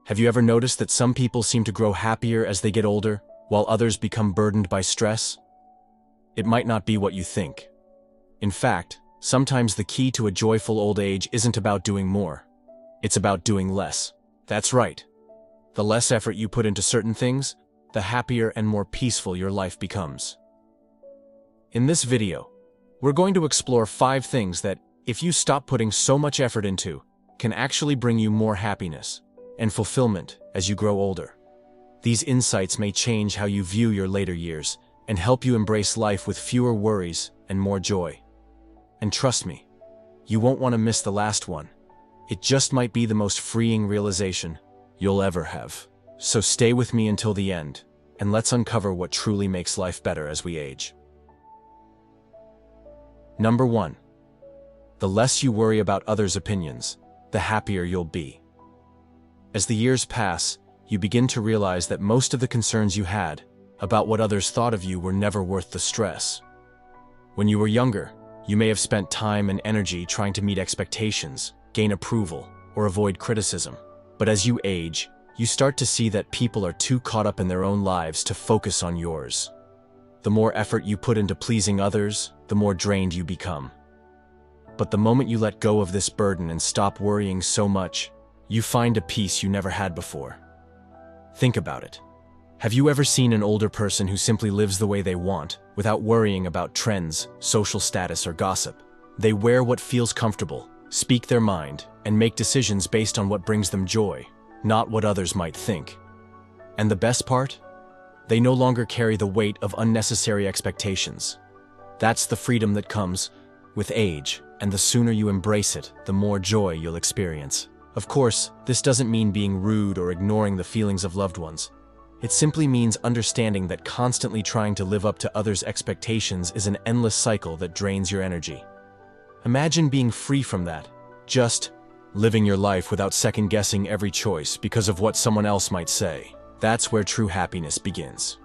Have you ever noticed that some people seem to grow happier as they get older, while others become burdened by stress? It might not be what you think. In fact, sometimes the key to a joyful old age isn't about doing more. It's about doing less. That's right. The less effort you put into certain things, the happier and more peaceful your life becomes. In this video, we're going to explore 5 things that, if you stop putting so much effort into, can actually bring you more happiness and fulfillment as you grow older. These insights may change how you view your later years and help you embrace life with fewer worries and more joy. And trust me, you won't want to miss the last one. It just might be the most freeing realization you'll ever have. So stay with me until the end, and let's uncover what truly makes life better as we age. Number 1. The less you worry about others' opinions, the happier you'll be. As the years pass, you begin to realize that most of the concerns you had about what others thought of you were never worth the stress. When you were younger, you may have spent time and energy trying to meet expectations, gain approval, or avoid criticism. But as you age, you start to see that people are too caught up in their own lives to focus on yours. The more effort you put into pleasing others, the more drained you become. But the moment you let go of this burden and stop worrying so much, you find a peace you never had before. Think about it. Have you ever seen an older person who simply lives the way they want, without worrying about trends, social status, or gossip? They wear what feels comfortable, speak their mind, and make decisions based on what brings them joy, not what others might think. And the best part? They no longer carry the weight of unnecessary expectations. That's the freedom that comes with age, and the sooner you embrace it, the more joy you'll experience. Of course, this doesn't mean being rude or ignoring the feelings of loved ones. It simply means understanding that constantly trying to live up to others' expectations is an endless cycle that drains your energy. Imagine being free from that, just living your life without second-guessing every choice because of what someone else might say. That's where true happiness begins.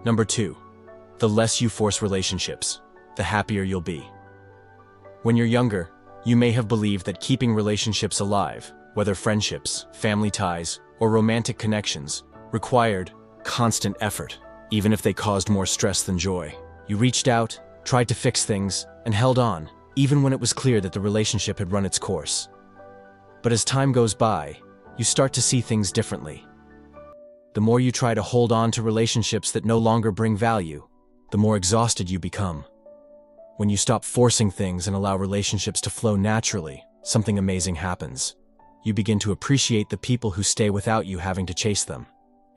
Number 2. The less you force relationships, the happier you'll be. When you're younger, you may have believed that keeping relationships alive, whether friendships, family ties, or romantic connections, required constant effort, even if they caused more stress than joy. You reached out, tried to fix things, and held on, even when it was clear that the relationship had run its course. But as time goes by, you start to see things differently. The more you try to hold on to relationships that no longer bring value, the more exhausted you become. When you stop forcing things and allow relationships to flow naturally, something amazing happens. You begin to appreciate the people who stay without you having to chase them.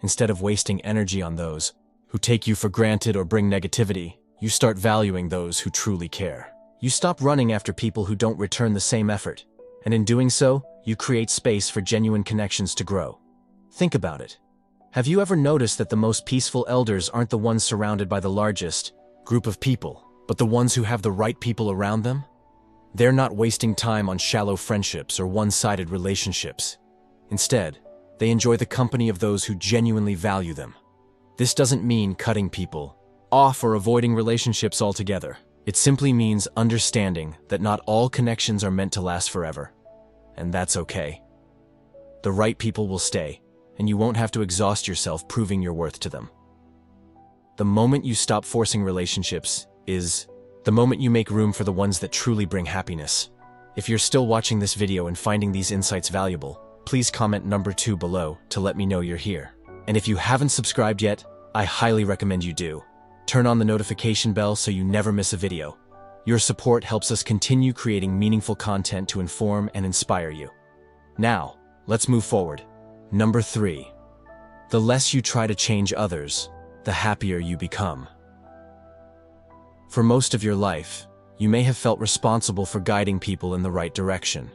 Instead of wasting energy on those who take you for granted or bring negativity, you start valuing those who truly care. You stop running after people who don't return the same effort, and in doing so, you create space for genuine connections to grow. Think about it. Have you ever noticed that the most peaceful elders aren't the ones surrounded by the largest group of people, but the ones who have the right people around them? They're not wasting time on shallow friendships or one-sided relationships. Instead, they enjoy the company of those who genuinely value them. This doesn't mean cutting people off or avoiding relationships altogether. It simply means understanding that not all connections are meant to last forever. And that's okay. The right people will stay, and you won't have to exhaust yourself proving your worth to them. The moment you stop forcing relationships is the moment you make room for the ones that truly bring happiness. If you're still watching this video and finding these insights valuable, please comment number 2 below to let me know you're here. And if you haven't subscribed yet, I highly recommend you do. Turn on the notification bell so you never miss a video. Your support helps us continue creating meaningful content to inform and inspire you. Now, let's move forward. Number 3. The less you try to change others, the happier you become. For most of your life, you may have felt responsible for guiding people in the right direction,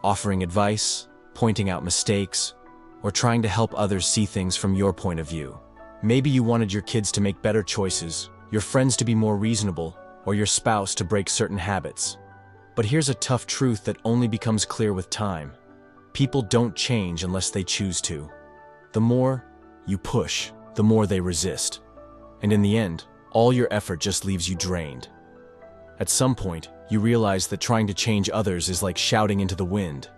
offering advice, pointing out mistakes, or trying to help others see things from your point of view. Maybe you wanted your kids to make better choices, your friends to be more reasonable, or your spouse to break certain habits. But here's a tough truth that only becomes clear with time. People don't change unless they choose to. The more you push, the more they resist. And in the end, all your effort just leaves you drained. At some point, you realize that trying to change others is like shouting into the wind.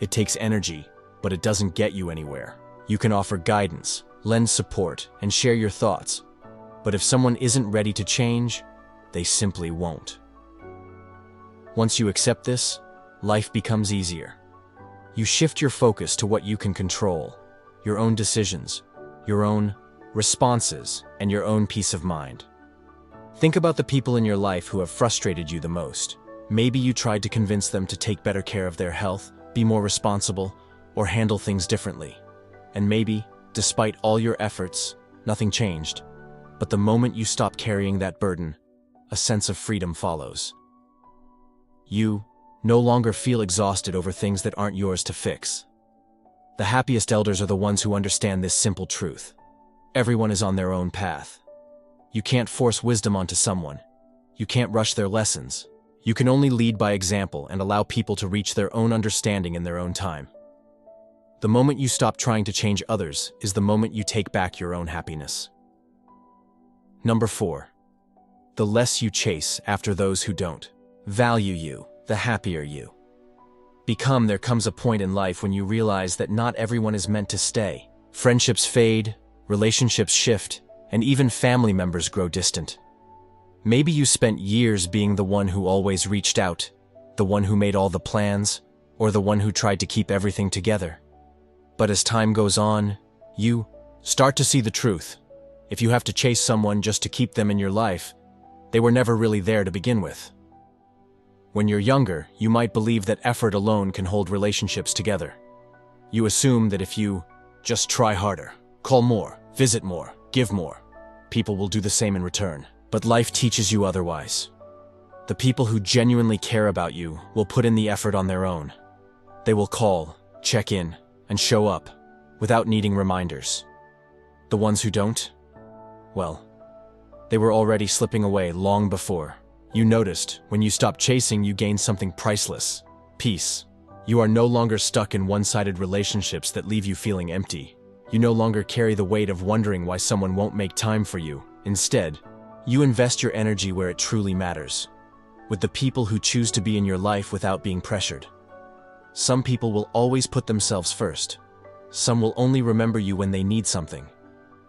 It takes energy, but it doesn't get you anywhere. You can offer guidance, lend support, and share your thoughts. But if someone isn't ready to change, they simply won't. Once you accept this, life becomes easier. You shift your focus to what you can control, your own decisions, your own responses, and your own peace of mind. Think about the people in your life who have frustrated you the most. Maybe you tried to convince them to take better care of their health, be more responsible, or handle things differently. And maybe, despite all your efforts, nothing changed. But the moment you stop carrying that burden, a sense of freedom follows. You no longer feel exhausted over things that aren't yours to fix. The happiest elders are the ones who understand this simple truth. Everyone is on their own path. You can't force wisdom onto someone. You can't rush their lessons. You can only lead by example and allow people to reach their own understanding in their own time. The moment you stop trying to change others is the moment you take back your own happiness. Number 4. The less you chase after those who don't value you, the happier you become. There comes a point in life when you realize that not everyone is meant to stay. Friendships fade, relationships shift, and even family members grow distant. Maybe you spent years being the one who always reached out, the one who made all the plans, or the one who tried to keep everything together. But as time goes on, you start to see the truth. If you have to chase someone just to keep them in your life, they were never really there to begin with. When you're younger, you might believe that effort alone can hold relationships together. You assume that if you just try harder, call more, visit more, give more, people will do the same in return. But life teaches you otherwise. The people who genuinely care about you will put in the effort on their own. They will call, check in, and show up, without needing reminders. The ones who don't? Well, they were already slipping away long before. You noticed, when you stopped chasing, you gained something priceless: peace. You are no longer stuck in one-sided relationships that leave you feeling empty. You no longer carry the weight of wondering why someone won't make time for you. Instead, you invest your energy where it truly matters, with the people who choose to be in your life without being pressured. Some people will always put themselves first. Some will only remember you when they need something,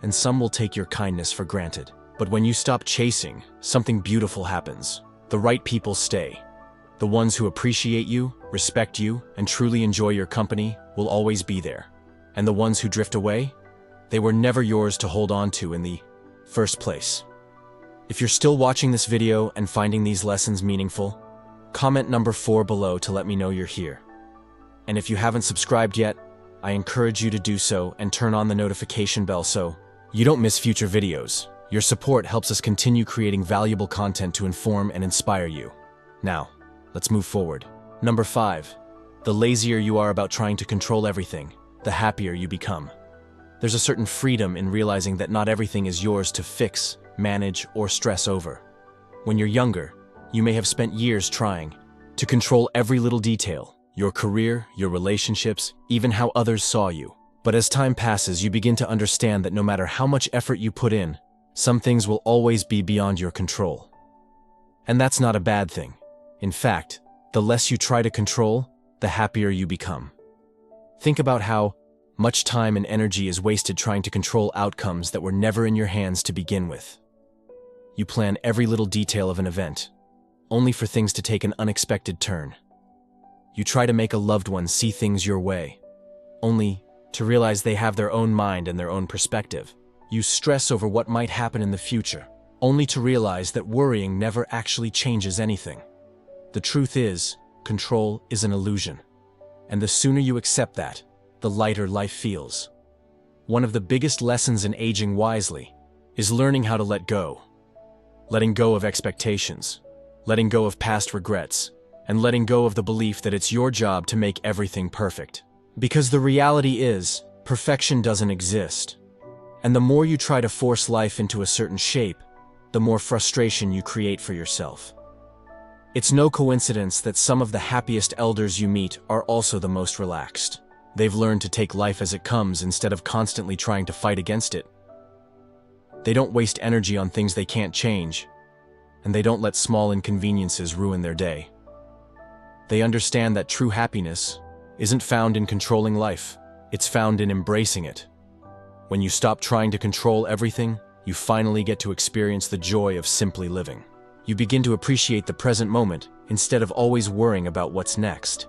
and some will take your kindness for granted. But when you stop chasing, something beautiful happens. The right people stay. The ones who appreciate you, respect you, and truly enjoy your company will always be there. And the ones who drift away, they were never yours to hold on to in the first place. If you're still watching this video and finding these lessons meaningful, comment number 4 below to let me know you're here. And if you haven't subscribed yet, I encourage you to do so and turn on the notification bell so you don't miss future videos. Your support helps us continue creating valuable content to inform and inspire you. Now, let's move forward. Number 5. The lazier you are about trying to control everything, the happier you become. There's a certain freedom in realizing that not everything is yours to fix, manage, or stress over. When you're younger, you may have spent years trying to control every little detail: your career, your relationships, even how others saw you. But as time passes, you begin to understand that no matter how much effort you put in, some things will always be beyond your control. And that's not a bad thing. In fact, the less you try to control, the happier you become. Think about how much time and energy is wasted trying to control outcomes that were never in your hands to begin with. You plan every little detail of an event, only for things to take an unexpected turn. You try to make a loved one see things your way, only to realize they have their own mind and their own perspective. You stress over what might happen in the future, only to realize that worrying never actually changes anything. The truth is, control is an illusion. And the sooner you accept that, the lighter life feels. One of the biggest lessons in aging wisely is learning how to let go. Letting go of expectations, letting go of past regrets, and letting go of the belief that it's your job to make everything perfect. Because the reality is, perfection doesn't exist. And the more you try to force life into a certain shape, the more frustration you create for yourself. It's no coincidence that some of the happiest elders you meet are also the most relaxed. They've learned to take life as it comes instead of constantly trying to fight against it. They don't waste energy on things they can't change, and they don't let small inconveniences ruin their day. They understand that true happiness isn't found in controlling life, It's found in embracing it. When you stop trying to control everything, you finally get to experience the joy of simply living. You begin to appreciate the present moment instead of always worrying about what's next.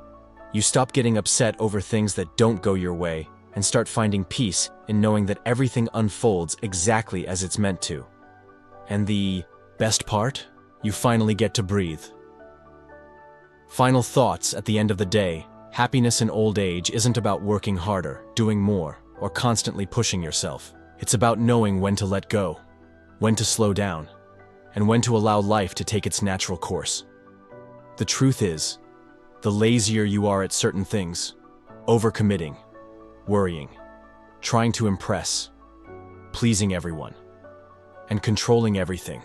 You stop getting upset over things that don't go your way and start finding peace in knowing that everything unfolds exactly as it's meant to. And the best part? You finally get to breathe. Final thoughts at the end of the day. Happiness in old age isn't about working harder, doing more, or constantly pushing yourself. It's about knowing when to let go, when to slow down, and when to allow life to take its natural course. The truth is, the lazier you are at certain things, overcommitting, worrying, trying to impress, pleasing everyone, and controlling everything,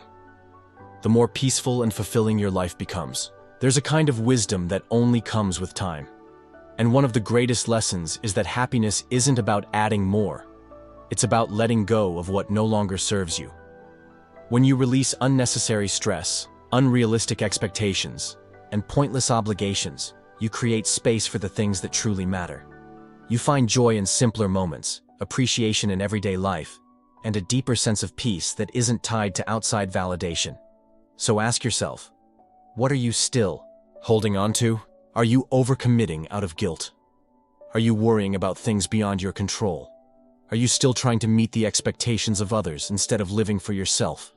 the more peaceful and fulfilling your life becomes. There's a kind of wisdom that only comes with time. And one of the greatest lessons is that happiness isn't about adding more. It's about letting go of what no longer serves you. When you release unnecessary stress, unrealistic expectations, and pointless obligations, you create space for the things that truly matter. You find joy in simpler moments, appreciation in everyday life, and a deeper sense of peace that isn't tied to outside validation. So ask yourself, what are you still holding on to? Are you overcommitting out of guilt? Are you worrying about things beyond your control? Are you still trying to meet the expectations of others instead of living for yourself?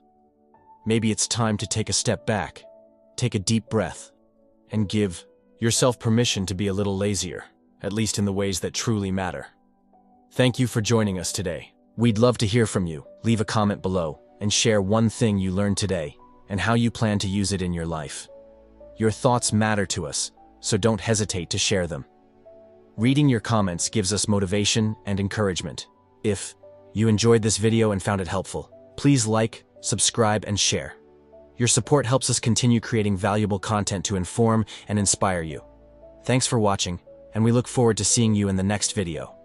Maybe it's time to take a step back, take a deep breath, and give yourself permission to be a little lazier, at least in the ways that truly matter. Thank you for joining us today. We'd love to hear from you. Leave a comment below and share one thing you learned today and how you plan to use it in your life. Your thoughts matter to us, so don't hesitate to share them. Reading your comments gives us motivation and encouragement. If you enjoyed this video and found it helpful, please like, subscribe, and share. Your support helps us continue creating valuable content to inform and inspire you. Thanks for watching, and we look forward to seeing you in the next video.